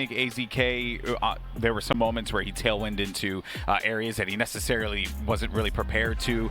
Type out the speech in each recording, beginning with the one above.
AZK, there were some moments where he tailwind into areas that he necessarily wasn't really prepared to.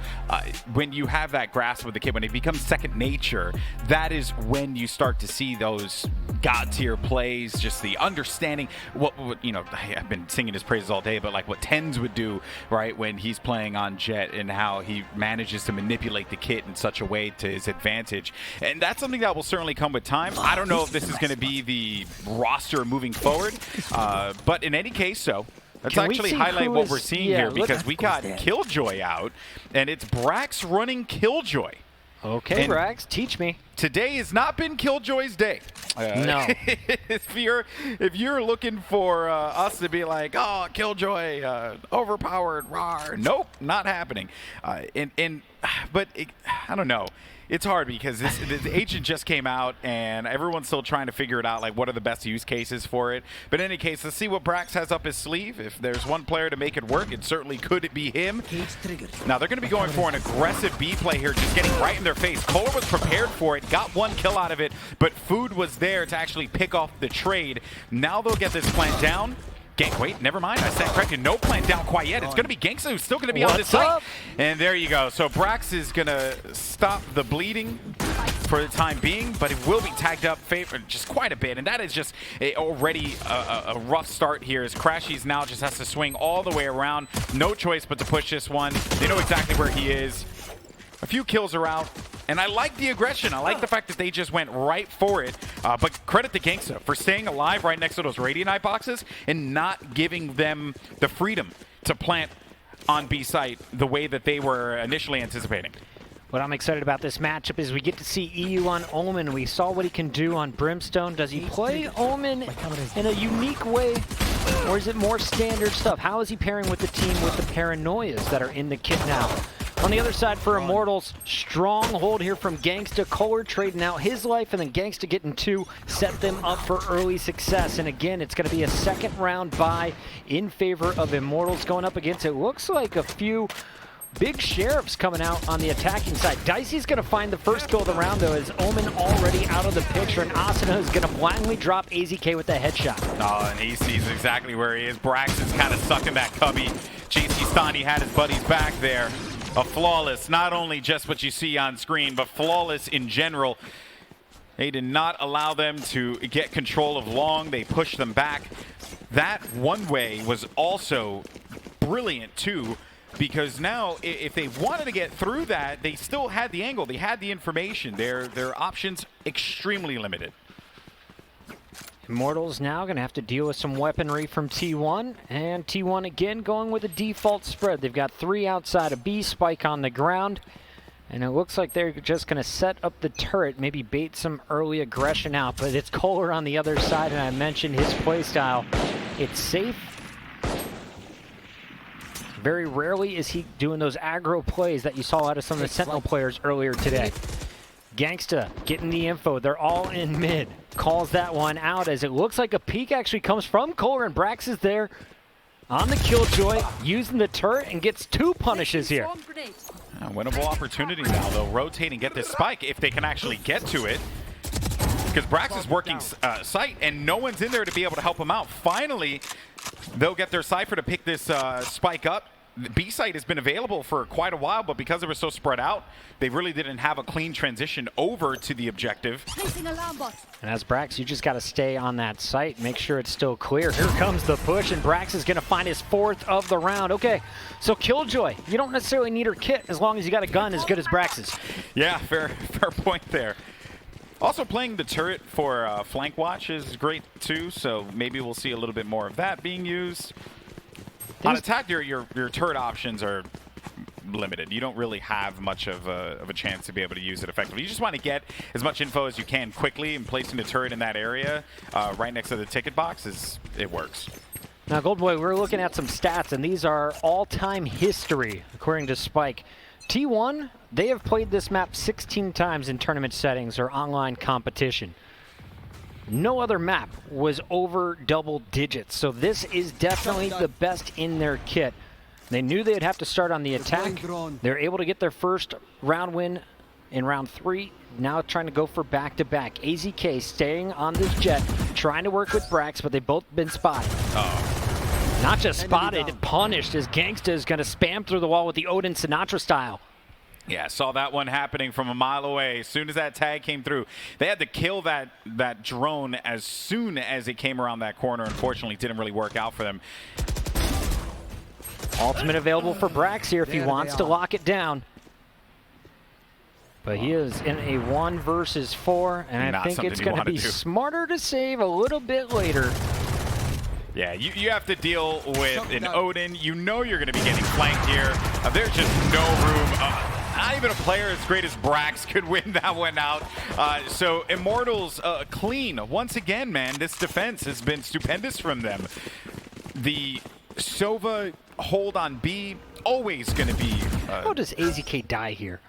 When you have that grasp with the kid, when it becomes second nature, that is when you start to see those god tier plays, just the understanding. What you know, I've been singing his praises all day, but like what Tens would do, right, when he's playing on Jet and how he manages to manipulate the kit in such a way to his advantage. And that's something that will certainly come with time. I don't know if this is going to be the roster moving forward. But in any case, let's actually highlight what we're seeing here, because we got Killjoy out, and it's Brax running Killjoy. Okay, and Brax, teach me. Today has not been Killjoy's day. No. if you're looking for us to be like, oh, Killjoy, overpowered, rawr, nope, not happening. But I don't know. It's hard because this agent just came out and everyone's still trying to figure it out, like what are the best use cases for it. But in any case, let's see what Brax has up his sleeve. If there's one player to make it work, it certainly could be him. Now they're going to be going for an aggressive B play here, just getting right in their face. Kohler was prepared for it, got one kill out of it, but Food was there to actually pick off the trade. Now they'll get this plant down. Wait, never mind. I said corrected. No plant down quite yet. It's going to be Gangsta who's still going to be on this side. And there you go. So Brax is going to stop the bleeding for the time being, but it will be tagged up just quite a bit. And that is just already a rough start here, as Crashies now just has to swing all the way around. No choice but to push this one. They know exactly where he is. A few kills are out. And I like the aggression. I like the fact that they just went right for it. But credit to Gangsta for staying alive right next to those Radiant boxes and not giving them the freedom to plant on B site the way that they were initially anticipating. What I'm excited about this matchup is we get to see EU on Omen. We saw what he can do on Brimstone. Does he play Omen in a unique way, or is it more standard stuff? How is he pairing with the team with the paranoias that are in the kit now? On the other side for Immortals, strong hold here from Gangsta. Kohler trading out his life, and then Gangsta getting two, set them up for early success. And again, it's going to be a second round bye in favor of Immortals, going up against, it looks like, a few big sheriffs coming out on the attacking side. Dicey's going to find the first kill of the round, though, as Omen already out of the picture, and Asuna is going to blindly drop AZK with a headshot. Oh, and he sees exactly where he is. Brax is kind of sucking that cubby. JC Stani had his buddies back there. A flawless, not only just what you see on screen, but flawless in general. They did not allow them to get control of long. They pushed them back. That one way was also brilliant too, because now if they wanted to get through that, they still had the angle. They had the information. Their options extremely limited. Immortals now going to have to deal with some weaponry from T1, and T1 again going with a default spread. They've got three outside of B, Spike on the ground, and it looks like they're just going to set up the turret, maybe bait some early aggression out, but it's Kohler on the other side, and I mentioned his playstyle. It's safe. Very rarely is he doing those aggro plays that you saw out of some of the Sentinel players earlier today. Gangsta getting the info. They're all in mid. Calls that one out as it looks like a peek actually comes from Kohler, and Brax is there on the Killjoy using the turret and gets two punishes here. Winnable opportunity now. They'll rotate and get this spike if they can actually get to it, because Brax is working site and no one's in there to be able to help him out. Finally, they'll get their Cypher to pick this spike up. The B site has been available for quite a while, but because it was so spread out, they really didn't have a clean transition over to the objective. And as Brax, you just got to stay on that site, make sure it's still clear. Here comes the push, and Brax is going to find his fourth of the round. Okay, so Killjoy, you don't necessarily need her kit as long as you got a gun as good as Brax's. Yeah, fair point there. Also, playing the turret for flank watch is great too, so maybe we'll see a little bit more of that being used. On attack, your turret options are limited. You don't really have much of a chance to be able to use it effectively. You just want to get as much info as you can quickly, and placing the turret in that area right next to the ticket box, it works. Now, Goldboy, we're looking at some stats, and these are all-time history, according to Spike. T1, they have played this map 16 times in tournament settings or online competition. No other map was over double digits, so this is definitely the best in their kit. They knew they'd have to start on the attack. They're able to get their first round win in round 3. Now trying to go for back-to-back. AZK staying on this jet, trying to work with Brax, but they've both been spotted. Not just spotted, punished as Gangsta is going to spam through the wall with the Odin Sinatra style. Yeah, saw that one happening from a mile away. As soon as that tag came through, they had to kill that drone as soon as it came around that corner. Unfortunately, it didn't really work out for them. Ultimate available for Brax here if he wants to lock it down. But he is in a 1 versus 4, and I think it's going to be smarter to save a little bit later. Yeah, you have to deal with an Odin. You know you're going to be getting flanked here. There's just no room. Not even a player as great as Brax could win that one out. So Immortals clean. Once again, man, this defense has been stupendous from them. The Sova hold on B, always going to be... How does AZK die here?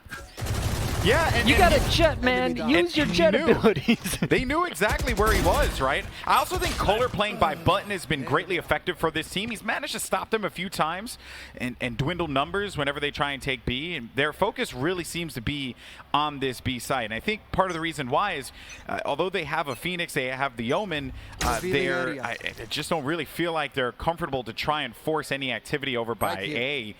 Yeah, and you got a jet, man. Use your jet abilities. They knew exactly where he was, right? I also think Kohler playing by button has been greatly effective for this team. He's managed to stop them a few times and dwindle numbers whenever they try and take B. And their focus really seems to be on this B side. And I think part of the reason why is, although they have a Phoenix, they have the Omen, I just don't really feel like they're comfortable to try and force any activity over by A.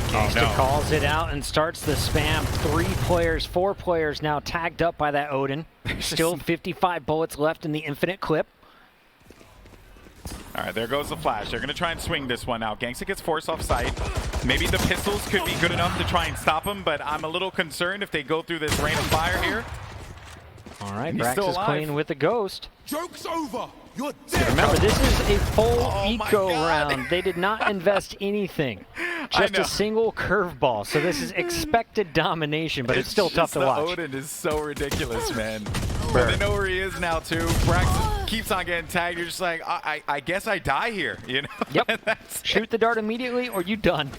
Gangsta calls it out and starts the spam. 3 players, 4 players now tagged up by that Odin. Still 55 bullets left in the infinite clip. All right, there goes the flash. They're going to try and swing this one out. Gangsta gets forced off site. Maybe the pistols could be good enough to try and stop him, but I'm a little concerned if they go through this rain of fire here. All right, Brax is clean with the ghost. Joke's over. You're dead. So remember, this is a full eco round. They did not invest anything. Just a single curveball. So this is expected domination, but it's still tough to watch. Odin is so ridiculous, man. But they know where he is now, too. Brax keeps on getting tagged. You're just like, I guess I die here, you know? Yep. Shoot the dart immediately or you done.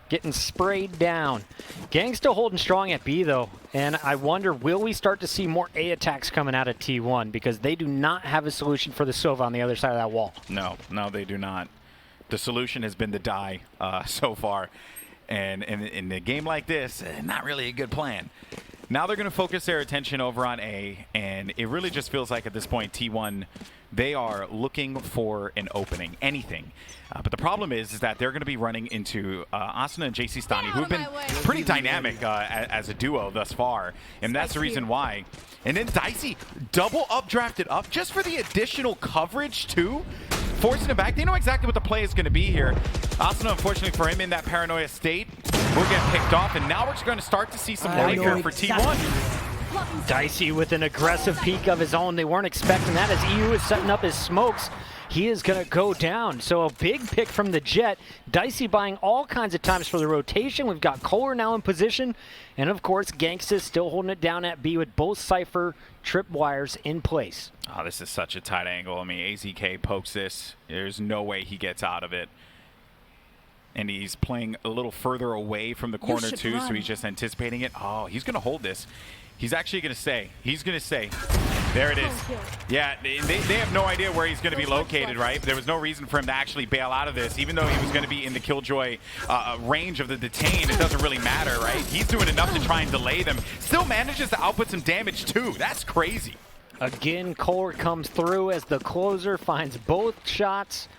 Getting sprayed down. Gang still holding strong at B, though. And I wonder, will we start to see more A attacks coming out of T1? Because they do not have a solution for the Sova on the other side of that wall. No, they do not. The solution has been to die so far. And in a game like this, not really a good plan. Now they're going to focus their attention over on A, and it really just feels like at this point, T1, they are looking for an opening, anything. But the problem is that they're going to be running into Ascent and JC Stani, who have been pretty dynamic as a duo thus far, and that's the reason why. And then Dicey double updrafted up just for the additional coverage, too. Forcing him back. They know exactly what the play is going to be here. Asuna, unfortunately for him, in that paranoia state, will get picked off, and now we're going to start to see some life here for T1. Dicey with an aggressive peek of his own. They weren't expecting that as EU is setting up his smokes. He is going to go down. So a big pick from the Jet. Dicey buying all kinds of times for the rotation. We've got Kohler now in position. And of course, Gangsta still holding it down at B with both Cypher tripwires in place. Oh, this is such a tight angle. I mean, AZK pokes this. There's no way he gets out of it. And he's playing a little further away from the corner too, so he's just anticipating it. Oh, he's going to hold this. He's actually going to stay. He's going to stay. There it is. Yeah, they have no idea where he's going to be located, right? There was no reason for him to actually bail out of this. Even though he was going to be in the Killjoy range of the detain, it doesn't really matter, right? He's doing enough to try and delay them. Still manages to output some damage, too. That's crazy. Again, Kohler comes through as the closer finds both shots.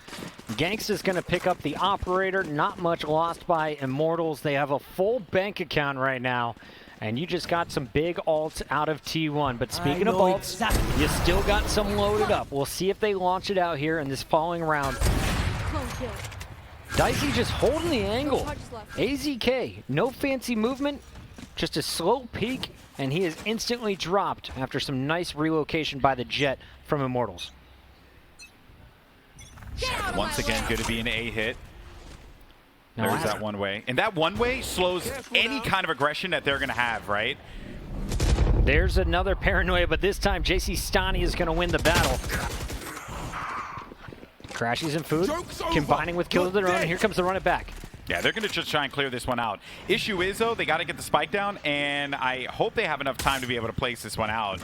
Gangsta's going to pick up the operator. Not much lost by Immortals. They have a full bank account right now. And you just got some big ults out of T1. But speaking of ults, you still got some loaded up. We'll see if they launch it out here in this following round. Dicey just holding the angle. AZK, no fancy movement, just a slow peek, and he is instantly dropped after some nice relocation by the Jet from Immortals. Once again, going to be an A hit. There's that one way. And that one way slows any kind of aggression that they're going to have, right? There's another paranoia, but this time JC Stani is going to win the battle. Crashes in food, combining with kills of their own, and here comes the run it back. Yeah, they're going to just try and clear this one out. Issue is, though, they got to get the spike down, and I hope they have enough time to be able to place this one out.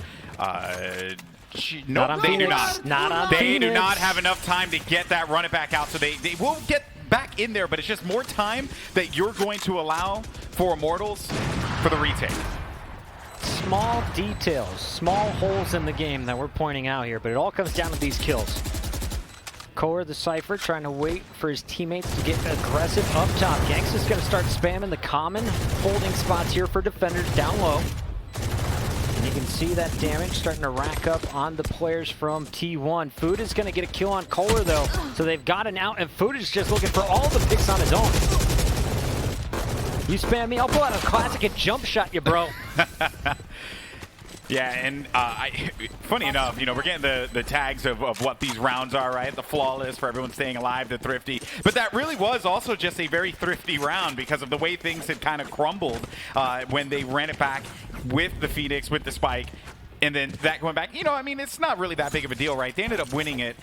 No, they do not. They do not have enough time to get that run it back out, so they will get back in there, but it's just more time that you're going to allow for Immortals for the retake. Small details, small holes in the game that we're pointing out here, but it all comes down to these kills. Kohler, the Cypher, trying to wait for his teammates to get aggressive up top. Gangsta's going to start spamming the common holding spots here for defenders down low. And you can see that damage starting to rack up on the players from T1. Food is going to get a kill on Kohler, though, so they've got an out, and Food is just looking for all the picks on his own. You spam me, I'll pull out a classic and jump shot you, bro. Yeah, and funny enough, you know, we're getting the tags of what these rounds are, right? The flawless for everyone staying alive, the thrifty. But that really was also just a very thrifty round because of the way things had kind of crumbled when they ran it back with the Phoenix, with the spike. And then that going back, you know, I mean, it's not really that big of a deal, right? They ended up winning it,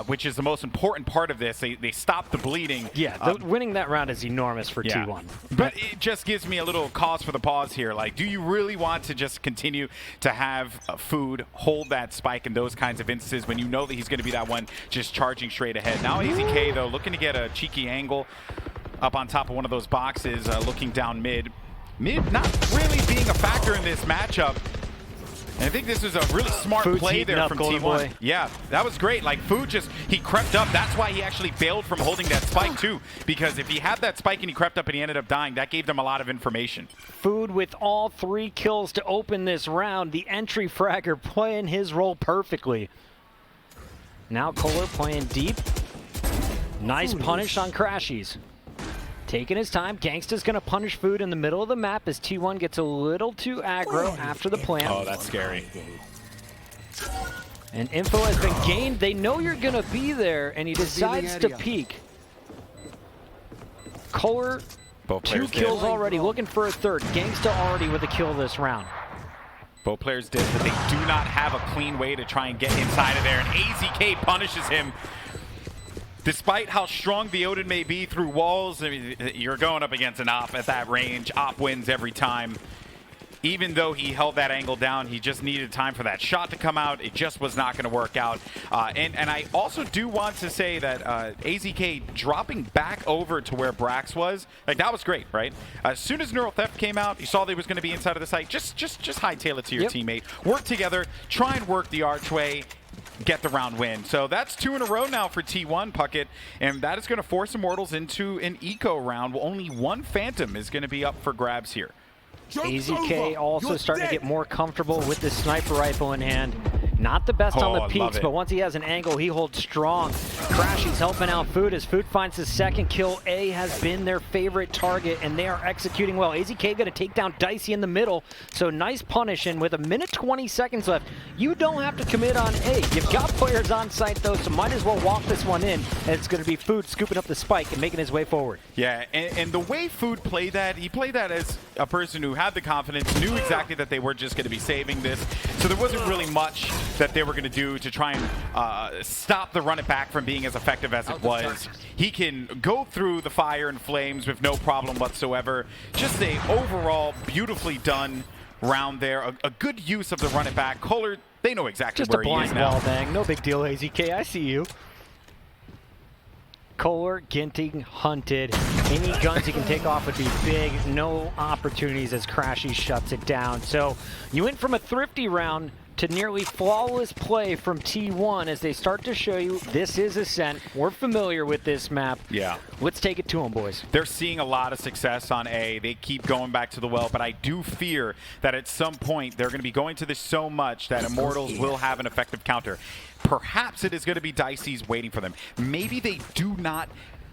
which is the most important part of this. They stopped the bleeding. Yeah, winning that round is enormous for T1. But it just gives me a little cause for the pause here. Like, do you really want to just continue to have Food hold that spike in those kinds of instances when you know that he's going to be that one just charging straight ahead? Now AZK, though, looking to get a cheeky angle up on top of one of those boxes, looking down mid. Mid not really being a factor in this matchup. And I think this is a really smart play there from T1. Yeah, that was great. Like, Food just, he crept up. That's why he actually bailed from holding that spike, too. Because if he had that spike and he crept up and he ended up dying, that gave them a lot of information. Food with all 3 kills to open this round. The entry fragger playing his role perfectly. Now Kohler playing deep. Nice punish on Crashies. Taking his time. Gangsta's going to punish Food in the middle of the map as T1 gets a little too aggro after the plant. Oh, that's scary. And info has been gained. They know you're going to be there, and he decides to peek. Kohler, 2 kills already, looking for a third. Gangsta already with a kill this round. Both players did, but they do not have a clean way to try and get inside of there, and AZK punishes him. Despite how strong the Odin may be through walls, I mean, you're going up against an op at that range. Op wins every time. Even though he held that angle down, he just needed time for that shot to come out. It just was not going to work out. And I also do want to say that AZK dropping back over to where Brax was, like, that was great, right? As soon as Neural Theft came out, you saw that he was going to be inside of the site. Just hightail it to your teammate. Work together. Try and work the archway. Get the round win. So that's 2 in a row now for T1, Puckett, and that is going to force Immortals into an eco round. Only 1 Phantom is going to be up for grabs here. AZK also starting to get more comfortable with this sniper rifle in hand. Not the best on the peaks, but once he has an angle, he holds strong. Crashy's helping out Food as Food finds his 2nd kill. A has been their favorite target, and they are executing well. AZK going to take down Dicey in the middle, so nice punish. And with 1:20 seconds left, you don't have to commit on A. You've got players on site, though, so might as well walk this one in. And it's going to be Food scooping up the spike and making his way forward. Yeah, and the way Food played that, he played that as a person who had the confidence, knew exactly that they were just going to be saving this. So there wasn't really much that they were going to do to try and stop the run it back from being as effective as it was. He can go through the fire and flames with no problem whatsoever. Just a overall beautifully done round there. A good use of the run it back. Kohler, they know exactly where he is now. Just a blind wall bang. No big deal, AZK. I see you. Kohler getting hunted. Any guns he can take off would be big. No opportunities as Crashy shuts it down. So you went from a thrifty round to nearly flawless play from T1 as they start to show you this is Ascent. We're familiar with this map. Yeah. Let's take it to them, boys. They're seeing a lot of success on A. They keep going back to the well, but I do fear that at some point they're going to be going to this so much that Immortals will have an effective counter. Perhaps it is going to be Dicey's waiting for them. Maybe they do not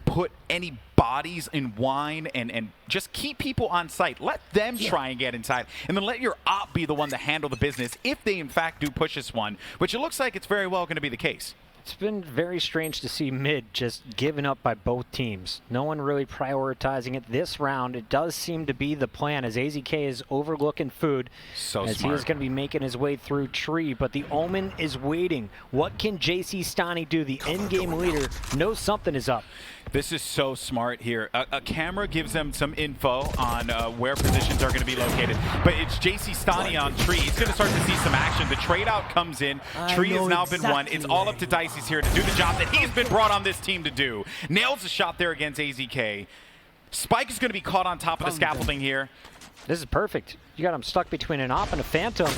put any bodies in wine and just keep people on site. Let them try and get inside, and then let your op be the one to handle the business if they in fact do push this one, which it looks like it's very well going to be the case. It's been very strange to see mid just given up by both teams. No one really prioritizing it this round. It does seem to be the plan as AZK is overlooking Food. So as smart. he is going to be making his way through tree, but the Omen is waiting. What can JC Stani do? The in-game leader knows something is up. This is so smart here. A camera gives them some info on where positions are going to be located. But it's JC Stani on tree. He's going to start to see some action. The trade out comes in. Tree has now been won. It's all up to Dicey's here to do the job that he's been brought on this team to do. Nails a shot there against AZK. Spike is going to be caught on top of the scaffolding here. This is perfect. You got him stuck between an op and a phantom.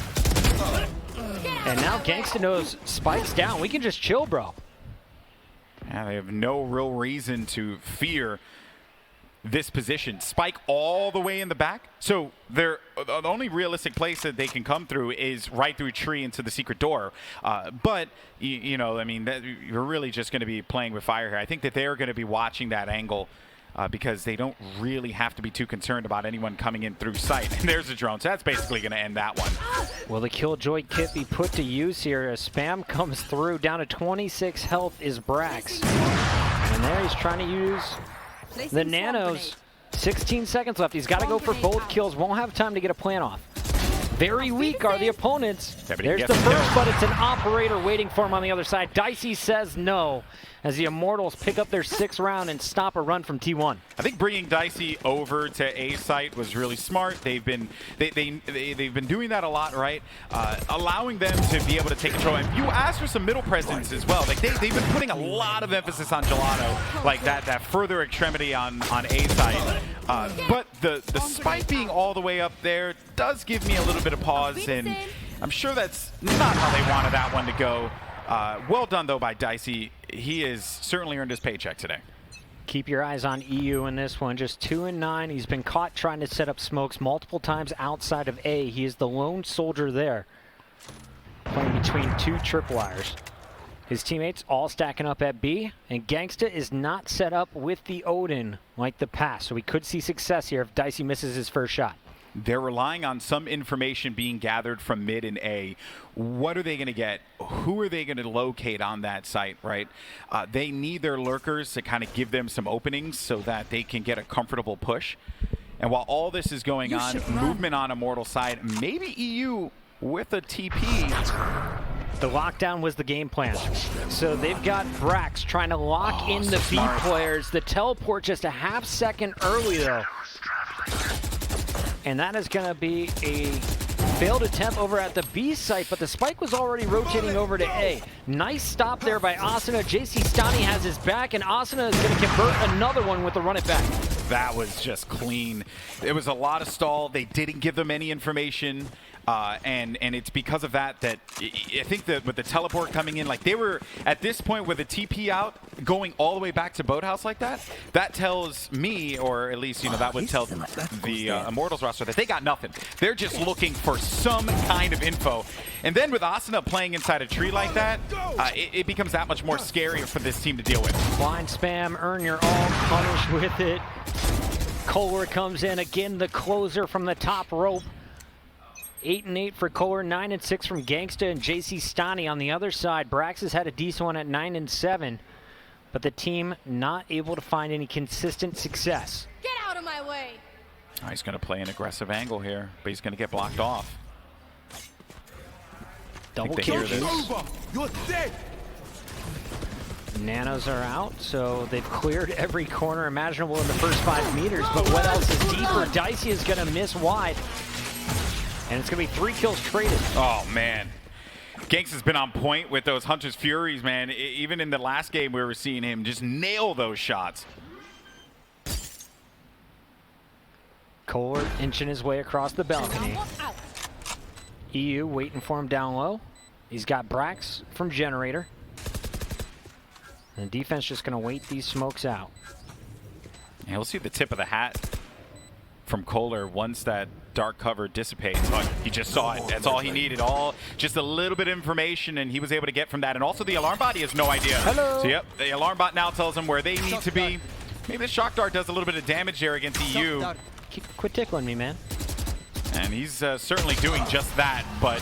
And now Gangsta knows Spike's down. We can just chill, bro. Yeah, they have no real reason to fear this position. Spike all the way in the back. So the only realistic place that they can come through is right through a tree into the secret door. But, you know, I mean, you're really just going to be playing with fire here. I think that they're going to be watching that angle because they don't really have to be too concerned about anyone coming in through sight. And there's a drone, so that's basically going to end that one. Will the Killjoy kit be put to use here as Spam comes through? Down to 26 health is Brax. And there he's trying to use the nanos. 16 seconds left. He's got to go for both kills. Won't have time to get a plan off. Very weak are the opponents. There's the first, but it's an operator waiting for him on the other side. Dicey says no as the Immortals pick up their 6th round and stop a run from T1. I think bringing Dicey over to A site was really smart. They've been doing that a lot, right? Allowing them to be able to take control. And you asked for some middle presence as well. Like they've been putting a lot of emphasis on Gelato, like that further extremity on A site. But the Spike being all the way up there does give me a little bit of pause, and I'm sure that's not how they wanted that one to go. Well done, though, by Dicey. He has certainly earned his paycheck today. Keep your eyes on EU in this one. Just 2 and 9. He's been caught trying to set up smokes multiple times outside of A. He is the lone soldier there, playing between 2 tripwires. His teammates all stacking up at B, and Gangsta is not set up with the Odin like the past, so we could see success here if Dicey misses his first shot. They're relying on some information being gathered from mid and A. What are they going to get? Who are they going to locate on that site, right? They need their lurkers to kind of give them some openings so that they can get a comfortable push. And while all this is going on, movement on Immortal side, maybe EU with a TP. The lockdown was the game plan. So they've got Brax trying to lock in the B players. The teleport just a half second early, though. And that is going to be a failed attempt over at the B site, but the Spike was already rotating over to A. Nice stop there by Asuna. JC Stani has his back, and Asuna is going to convert another one with the run it back. That was just clean. It was a lot of stall. They didn't give them any information. And it's because of that I think that with the teleport coming in, like they were at this point with the TP out, going all the way back to Boathouse like that, that tells me, or at least, you know, that would tell the Immortals roster that they got nothing. They're just looking for some kind of info. And then with Asuna playing inside a tree like that, it becomes that much more scary for this team to deal with. Blind spam, earn your ult, punish with it. Kohler comes in again, the closer from the top rope. 8 and 8 for Kohler, 9 and 6 from Gangsta and JC Stani on the other side. Brax has had a decent one at 9 and 7, but the team not able to find any consistent success. Get out of my way! Oh, he's going to play an aggressive angle here, but he's going to get blocked off. Double kill. You're dead. Nanos are out, so they've cleared every corner imaginable in the first 5 meters, but what else is deeper? Dicey is going to miss wide. And it's going to be 3 kills traded. Oh, man. Ganks has been on point with those Hunter's Furies, man. Even in the last game, we were seeing him just nail those shots. Kohler inching his way across the balcony. EU waiting for him down low. He's got Brax from Generator. And the defense just going to wait these smokes out. Yeah, we'll see the tip of the hat from Kohler once that dark cover dissipates. Oh, he just saw it. That's all he needed. Just a little bit of information, and he was able to get from that. And also the alarm bot, he has no idea. Hello. So yep, the alarm bot now tells him where they need to be. Maybe the shock dart does a little bit of damage there against EU. Quit tickling me, man. And he's certainly doing just that, but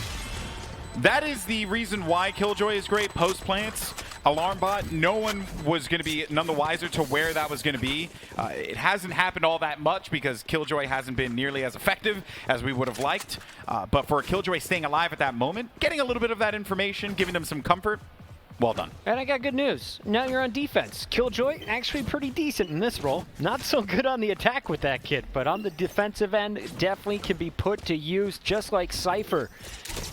that is the reason why Killjoy is great. Post plants, alarm bot, no one was going to be none the wiser to where that was going to be. It hasn't happened all that much because Killjoy hasn't been nearly as effective as we would have liked. But for Killjoy staying alive at that moment, getting a little bit of that information, giving them some comfort, Well done. And I got good news. Now you're on defense. Killjoy, actually pretty decent in this role. Not so good on the attack with that kid, but on the defensive end, definitely can be put to use just like Cypher.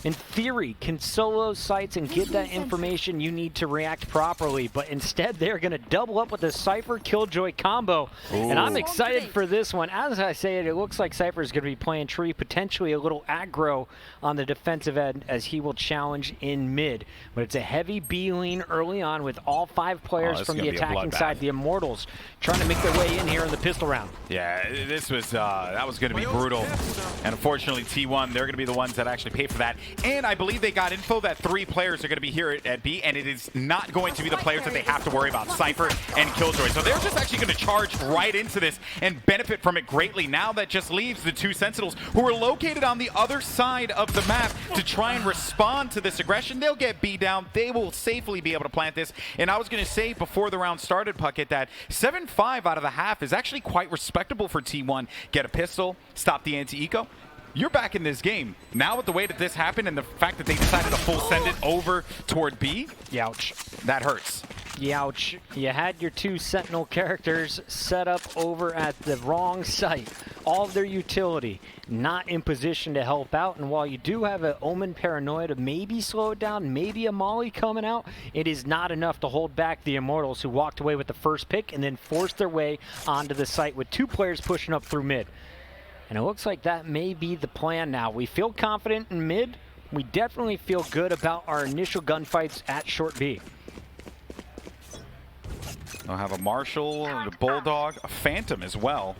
In theory, can solo sites and get that information you need to react properly, but instead they're going to double up with the Cypher Killjoy combo. Ooh. And I'm excited for this one. As I say it looks like Cypher is going to be playing tree, potentially a little aggro on the defensive end as he will challenge in mid. But it's a heavy B lean early on with all 5 players from the attacking side, the Immortals, trying to make their way in here in the pistol round. Yeah, this was that was going to be brutal. And unfortunately, T1, they're going to be the ones that actually pay for that. And I believe they got info that 3 players are going to be here at B, and it is not going to be the players that they have to worry about, Cypher and Killjoy. So they're just actually going to charge right into this and benefit from it greatly. Now that just leaves the 2 Sentinels who are located on the other side of the map to try and respond to this aggression. They'll get B down. They will safely be able to plant this. And I was going to say before the round started, Puckett, that 7-5 out of the half is actually quite respectable for T1. Get a pistol, stop the anti-eco. You're back in this game. Now with the way that this happened and the fact that they decided to full send it over toward B, youch. That hurts. Youch. You had your 2 Sentinel characters set up over at the wrong site. All of their utility not in position to help out. And while you do have an Omen Paranoia to maybe slow it down, maybe a Molly coming out, it is not enough to hold back the Immortals, who walked away with the first pick and then forced their way onto the site with 2 players pushing up through mid. And it looks like that may be the plan now. We feel confident in mid. We definitely feel good about our initial gunfights at short B. They'll have a Marshall, and a Bulldog, a Phantom as well.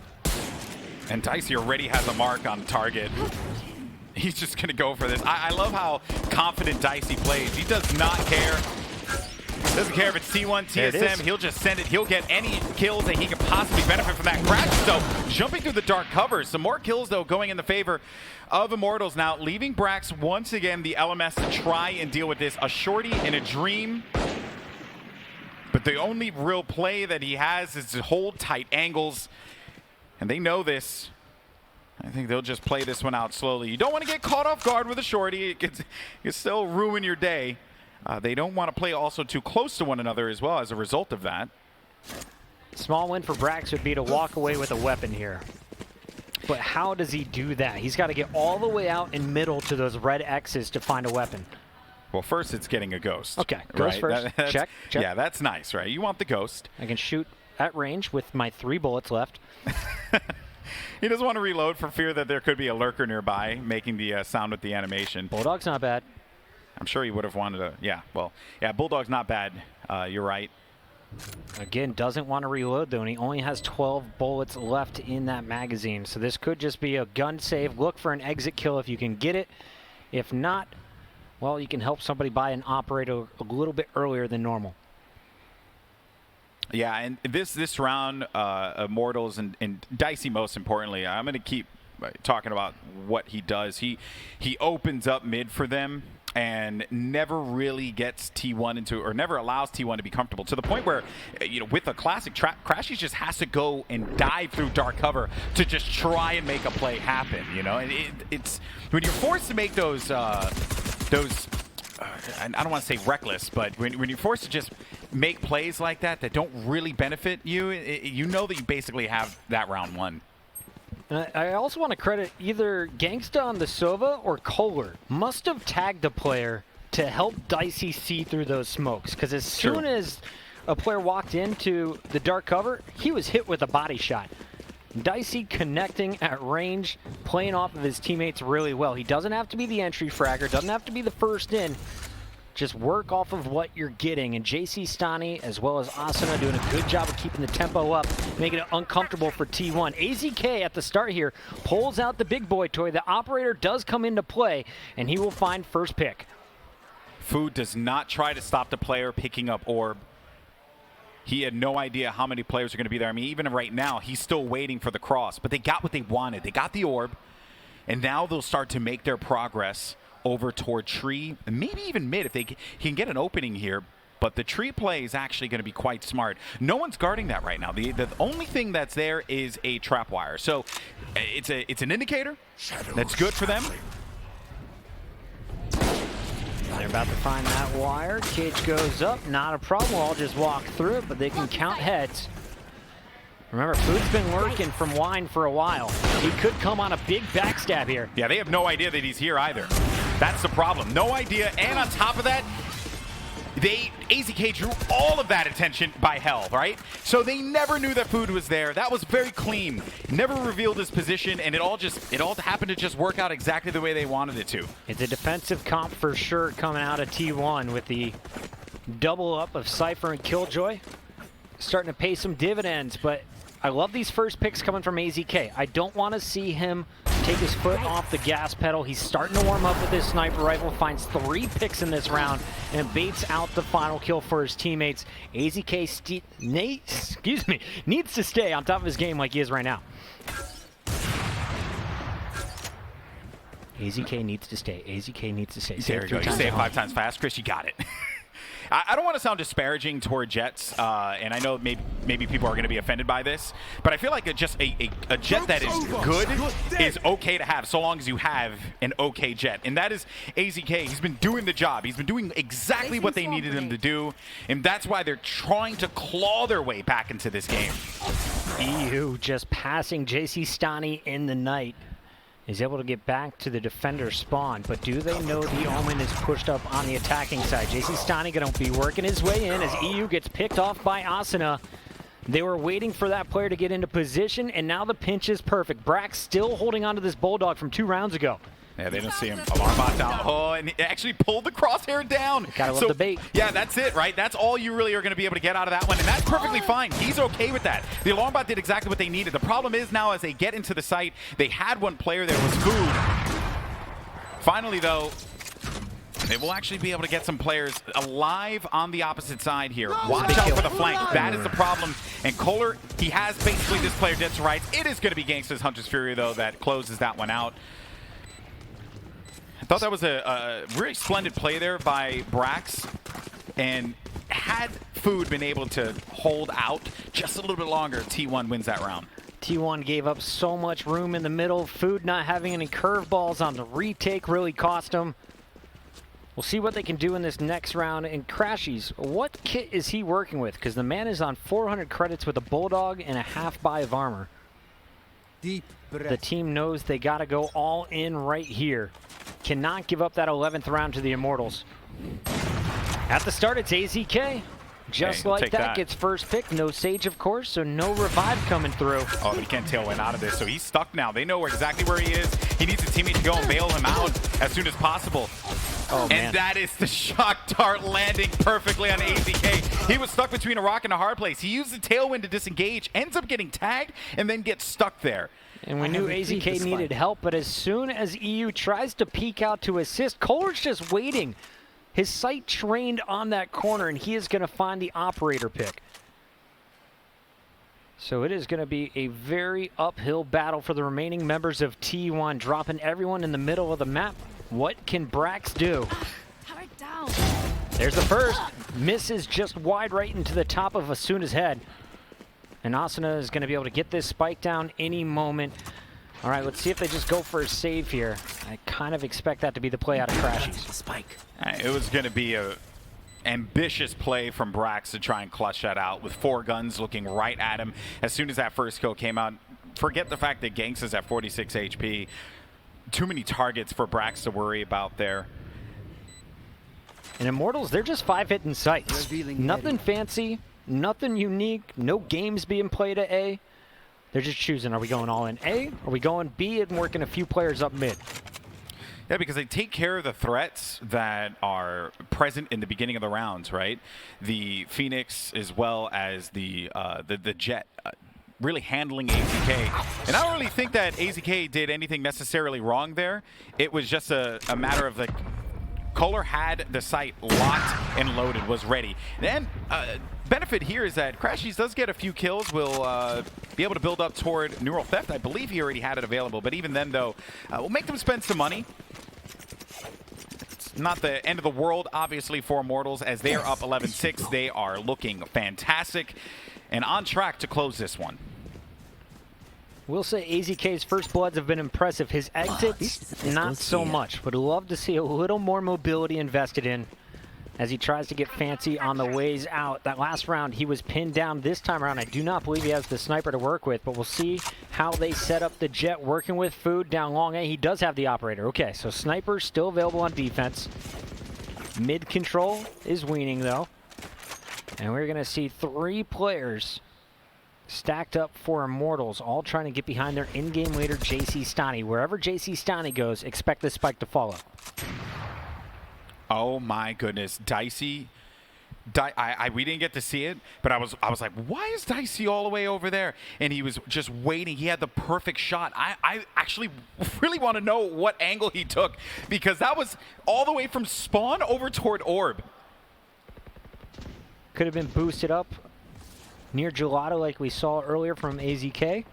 And Dicey already has a mark on target. He's just going to go for this. I love how confident Dicey plays. He does not care. Doesn't care if it's T1, TSM, he'll just send it. He'll get any kills that he could possibly benefit from that. Crash, though, jumping through the dark covers. Some more kills, though, going in the favor of Immortals now, leaving Brax once again the LMS to try and deal with this. A shorty in a dream. But the only real play that he has is to hold tight angles. And they know this. I think they'll just play this one out slowly. You don't want to get caught off guard with a shorty. It can still ruin your day. They don't want to play also too close to one another as well as a result of that. Small win for Brax would be to walk away with a weapon here. But how does he do that? He's got to get all the way out in middle to those red X's to find a weapon. Well, first it's getting a ghost. Okay, ghost first. Check. Yeah, that's nice, right? You want the ghost. I can shoot at range with my 3 bullets left. He doesn't want to reload for fear that there could be a lurker nearby making the sound with the animation. Bulldog's not bad. I'm sure he would have wanted to, yeah, Bulldog's not bad. You're right. Again, doesn't want to reload, though, and he only has 12 bullets left in that magazine. So this could just be a gun save. Look for an exit kill if you can get it. If not, well, you can help somebody buy an operator a little bit earlier than normal. Yeah, and this round, Immortals and Dicey most importantly, I'm going to keep talking about what he does. He opens up mid for them and never really gets T1 into, or never allows T1 to be comfortable, to the point where, you know, with a classic trap, Crashy just has to go and dive through dark cover to just try and make a play happen, you know? And it's when you're forced to make those I don't want to say reckless, but when you're forced to just make plays like that don't really benefit you, you know that you basically have that round won. I also want to credit either Gangsta on the Sova or Kohler. Must have tagged a player to help Dicey see through those smokes, because as soon as a player walked into the dark cover, he was hit with a body shot. Dicey connecting at range, playing off of his teammates really well. He doesn't have to be the entry fragger, doesn't have to be the first in. Just work off of what you're getting. And JC Stani, as well as Asuna, doing a good job of keeping the tempo up, making it uncomfortable for T1. AZK at the start here pulls out the big boy toy. The operator does come into play, and he will find first pick. Food does not try to stop the player picking up orb. He had no idea how many players are going to be there. I mean, even right now, he's still waiting for the cross. But they got what they wanted. They got the orb, and now they'll start to make their progress over toward tree, and maybe even mid if he can get an opening here. But the tree play is actually going to be quite smart. No one's guarding that right now. The only thing that's there is a trap wire. So it's an indicator that's good for them. They're about to find that wire. Cage goes up. Not a problem. I'll just walk through it, but they can count heads. Remember, Food's been lurking from Wine for a while. He could come on a big backstab here. Yeah, they have no idea that he's here either. That's the problem. No idea. And on top of that, AZK drew all of that attention by Hell, right? So they never knew that Food was there. That was very clean. Never revealed his position, and it all happened to just work out exactly the way they wanted it to. It's a defensive comp for sure coming out of T1 with the double up of Cypher and Killjoy. Starting to pay some dividends, but I love these first picks coming from AZK. I don't want to see him take his foot off the gas pedal. He's starting to warm up with his sniper rifle, finds 3 picks in this round, and baits out the final kill for his teammates. AZK needs to stay on top of his game like he is right now. AZK needs to stay. AZK needs to stay. There you go. You say it 5 times fast, Chris. You got it. I don't want to sound disparaging toward Jets, and I know maybe people are going to be offended by this, but I feel like a jet that is good is okay to have so long as you have an okay jet, and that is AZK. He's been doing the job. He's been doing exactly what they needed him to do, and that's why they're trying to claw their way back into this game. EU just passing JC Stani in the night. Is able to get back to the defender spawn, but do they know the Omen is pushed up on the attacking side? JC Stani going to be working his way in as EU gets picked off by Asuna. They were waiting for that player to get into position, and now the pinch is perfect. Brax still holding on to this Bulldog from 2 rounds ago. Yeah, they didn't see him. Alarm bot down. Oh, and he actually pulled the crosshair down. Gotta love the bait. Yeah, that's it, right? That's all you really are going to be able to get out of that one, and that's perfectly fine. He's okay with that. The alarm bot did exactly what they needed. The problem is now as they get into the site, they had one player there was Food. Finally, though, they will actually be able to get some players alive on the opposite side here. Watch out for the flank. That is the problem. And Kohler, he has basically this player dead to rights. It is going to be Gangsta's Hunter's Fury, though, that closes that one out. I thought that was a really splendid play there by Brax, and had Food been able to hold out just a little bit longer, T1 wins that round. T1 gave up so much room in the middle. Food not having any curveballs on the retake really cost him. We'll see what they can do in this next round. And Crashies, what kit is he working with? Because the man is on 400 credits with a Bulldog and a half buy of armor. Deep breath. The team knows they got to go all in right here. Cannot give up that 11th round to the Immortals. At the start, it's AZK. Just like that, gets first pick. No Sage, of course, so no revive coming through. Oh, but he can't tailwind out of this, so he's stuck now. They know exactly where he is. He needs a teammate to go and bail him out as soon as possible. Oh, man. And that is the shock dart landing perfectly on AZK. He was stuck between a rock and a hard place. He used the tailwind to disengage, ends up getting tagged, and then gets stuck there. And we knew AZK needed help, but as soon as EU tries to peek out to assist, Kohler's just waiting. His sight trained on that corner, and he is going to find the operator pick. So it is going to be a very uphill battle for the remaining members of T1, dropping everyone in the middle of the map. What can Brax do? There's the first. Misses just wide right into the top of Asuna's head. And Asuna is going to be able to get this spike down any moment. All right, let's see if they just go for a save here. I kind of expect that to be the play out of Crashies. Spike. It was going to be a ambitious play from Brax to try and clutch that out with 4 guns looking right at him. As soon as that first kill came out, forget the fact that Gangsta's at 46 HP. Too many targets for Brax to worry about there. And Immortals, they're just 5-hitting sights. Nothing fancy. Nothing unique, no games being played at A. They're just choosing, are we going all in A? Are we going B and working a few players up mid? Yeah, because they take care of the threats that are present in the beginning of the rounds, right? The Phoenix as well as the Jet. Really handling AZK. And I don't really think that AZK did anything necessarily wrong there. It was just a matter of like, Kohler had the site locked and loaded, was ready. And benefit here is that Crashies does get a few kills, will be able to build up toward Neural Theft. I believe he already had it available, but even then, though, we'll make them spend some money. It's not the end of the world, obviously, for Immortals. As they are up 11-6, they are looking fantastic and on track to close this one. We'll say AZK's first bloods have been impressive. His exits, not so much. Would love to see a little more mobility invested in as he tries to get fancy on the ways out. That last round, he was pinned down. This time around, I do not believe he has the sniper to work with, but we'll see how they set up the jet working with food down long A. He does have the operator. Okay, so sniper still available on defense. Mid control is weaning, though. And we're going to see 3 players stacked up for Immortals, all trying to get behind their in-game leader, JC Stani. Wherever JC Stani goes, expect this spike to follow. Oh my goodness, Dicey. We didn't get to see it, but I was like, why is Dicey all the way over there? And he was just waiting. He had the perfect shot. I actually really want to know what angle he took, because that was all the way from spawn over toward orb. Could have been boosted up near Gelato like we saw earlier from AZK.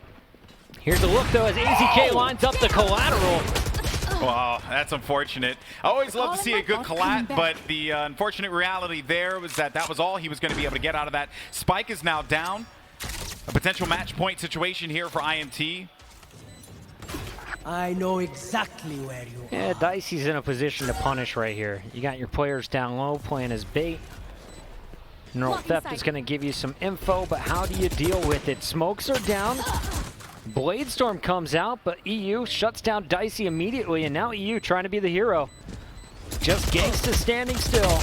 Here's a look, though, as AZK lines up the collateral. Well, that's unfortunate. I always love to see a good collat, but the unfortunate reality there was that was all he was going to be able to get out of that. Spike is now down. A potential match point situation here for IMT. I know exactly where you are. Yeah, Dicey's in a position to punish right here. You got your players down low playing as bait. Neural Theft is going to give you some info, but how do you deal with it? Smokes are down. Bladestorm comes out, but EU shuts down Dicey immediately, and now EU trying to be the hero. Just Gangsta standing still.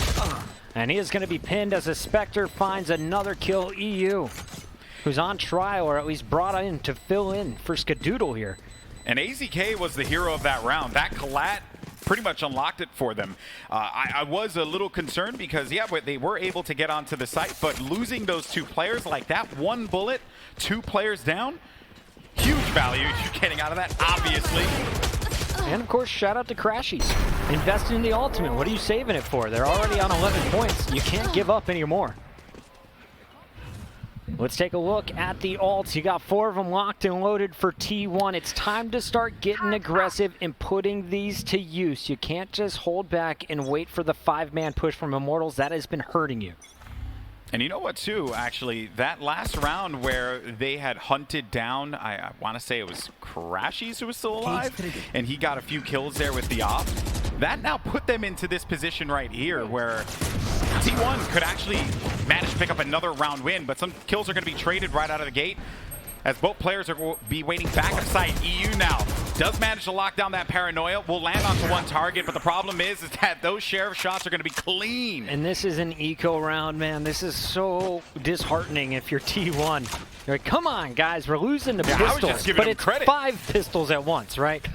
And he is going to be pinned as a Spectre finds another kill. EU, who's on trial, or at least brought in to fill in for Skadoodle here. And AZK was the hero of that round. That collat pretty much unlocked it for them. I was a little concerned because, yeah, but they were able to get onto the site, but losing those 2 players like that, 1 bullet, 2 players down, huge value you're getting out of that, obviously. And of course, shout out to Crashies. Invested in the ultimate. What are you saving it for? They're already on 11 points. You can't give up anymore. Let's take a look at the ults. You got 4 of them locked and loaded for T1. It's time to start getting aggressive and putting these to use. You can't just hold back and wait for the 5-man push from Immortals. That has been hurting you. And you know what, too, actually, that last round where they had hunted down, I want to say it was Crashies who was still alive, and he got a few kills there with the op. That now put them into this position right here where T1 could actually manage to pick up another round win, but some kills are going to be traded right out of the gate as both players are going to be waiting back of sight. EU now does manage to lock down that paranoia. Will land onto 1 target, but the problem is that those sheriff shots are going to be clean. And this is an eco round, man. This is so disheartening if you're T1. You're like, come on, guys, we're losing the pistols. I was just giving but them it's credit. 5 pistols at once, right?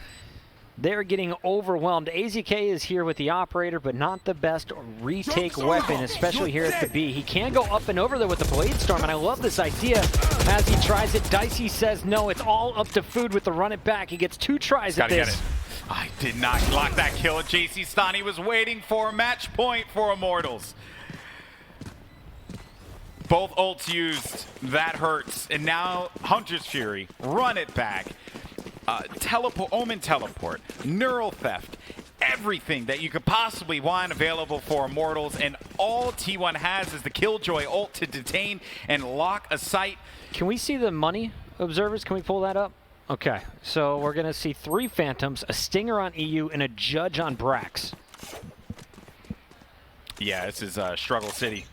They're getting overwhelmed. AZK is here with the operator, but not the best retake weapon, especially here at the B. He can go up and over there with the Bladestorm, and I love this idea as he tries it. Dicey says no, it's all up to food with the run it back. He gets 2 tries at this. Get it. I did not lock that kill. JC Stani was waiting for a match point for Immortals. Both ults used. That hurts. And now Hunter's Fury. Run it back. Omen teleport, neural theft, everything that you could possibly want available for Immortals, and all T1 has is the Killjoy ult to detain and lock a site. Can we see the money, observers? Can we pull that up? Okay, so we're going to see 3 Phantoms, a Stinger on EU, and a Judge on Brax. Yeah, this is Struggle City.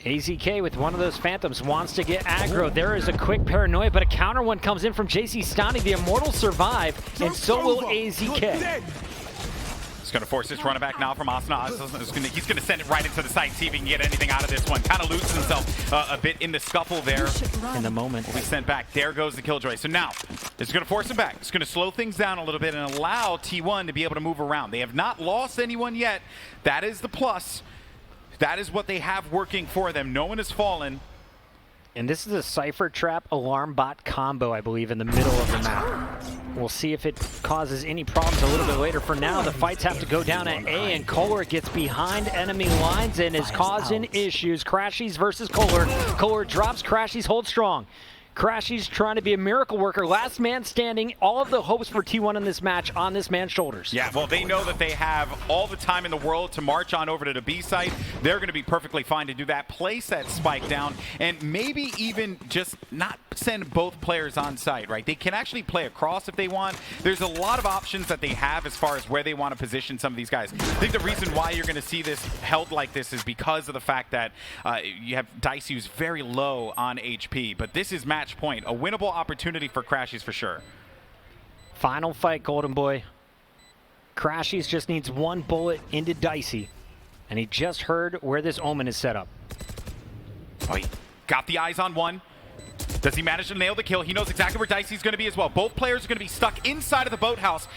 AZK with one of those Phantoms wants to get aggro. There is a quick paranoia, but a counter one comes in from JC Stani. The Immortals survive, and so will AZK. He's going to force this run back now from Asna. He's going to send it right into the site, see if he can get anything out of this one. Kind of loses himself a bit in the scuffle there. In the moment. Will be sent back. There goes the Killjoy. So now, it's going to force him back. It's going to slow things down a little bit and allow T1 to be able to move around. They have not lost anyone yet. That is the plus. That is what they have working for them. No one has fallen. And this is a Cypher Trap Alarm Bot combo, I believe, in the middle of the map. We'll see if it causes any problems a little bit later. For now, the fights have to go down at A, and Kohler gets behind enemy lines and is causing issues. Crashies versus Kohler. Kohler drops, Crashies hold strong. Crashy's trying to be a miracle worker. Last man standing. All of the hopes for T1 in this match on this man's shoulders. Yeah, well, they know that they have all the time in the world to march on over to the B site. They're going to be perfectly fine to do that. Place that spike down, and maybe even just not send both players on site, right? They can actually play across if they want. There's a lot of options that they have as far as where they want to position some of these guys. I think the reason why you're going to see this held like this is because of the fact that you have Dicey who's very low on HP, but this is match point. A winnable opportunity for Crashies for sure. Final fight, Golden Boy. Crashies just needs one bullet into Dicey, and he just heard where this Omen is set up. Oh, he got the eyes on one. Does he manage to nail the kill? He knows exactly where Dicey's going to be as well. Both players are going to be stuck inside of the boathouse.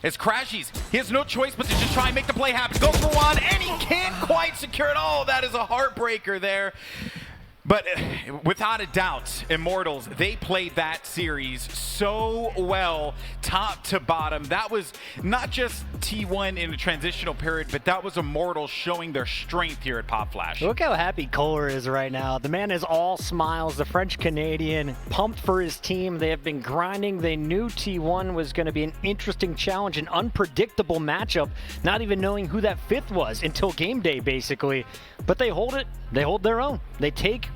As Crashies, he has no choice but to just try and make the play happen. Go for one, and he can't quite secure it. Oh, that is a heartbreaker there. But without a doubt, Immortals, they played that series so well, top to bottom. That was not just T1 in a transitional period, but that was Immortals showing their strength here at Pop Flash. Look how happy Kohler is right now. The man is all smiles. The French-Canadian, pumped for his team. They have been grinding. They knew T1 was going to be an interesting challenge, an unpredictable matchup, not even knowing who that fifth was until game day, basically. But they hold it. They hold their own. They take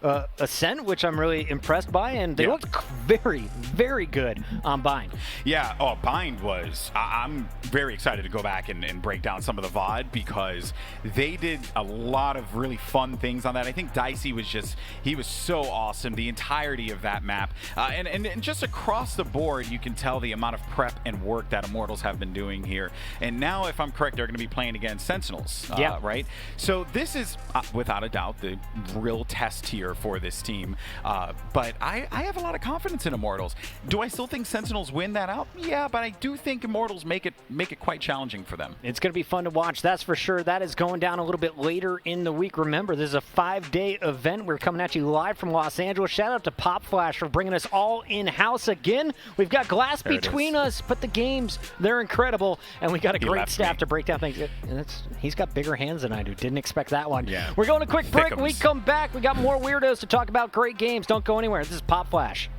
Ascent, which I'm really impressed by, and they looked very, very good on Bind. Yeah, Bind was, I'm very excited to go back and break down some of the VOD because they did a lot of really fun things on that. I think Dicey was he was so awesome, the entirety of that map. And just across the board, you can tell the amount of prep and work that Immortals have been doing here. And now, if I'm correct, they're going to be playing against Sentinels, right? So this is, without a doubt, the real test here for this team, but I have a lot of confidence in Immortals. Do I still think Sentinels win that out? Yeah, but I do think Immortals make it quite challenging for them. It's going to be fun to watch, that's for sure. That is going down a little bit later in the week. Remember, this is a 5-day event. We're coming at you live from Los Angeles. Shout out to Pop Flash for bringing us all in-house again. We've got glass between us, but the games, they're incredible, and we got a great staff to break down things. He's got bigger hands than I do. Didn't expect that one. Yeah. We're going to quick break. When we come back, we got more weirdos to talk about great games. Don't go anywhere. This is Pop Flash.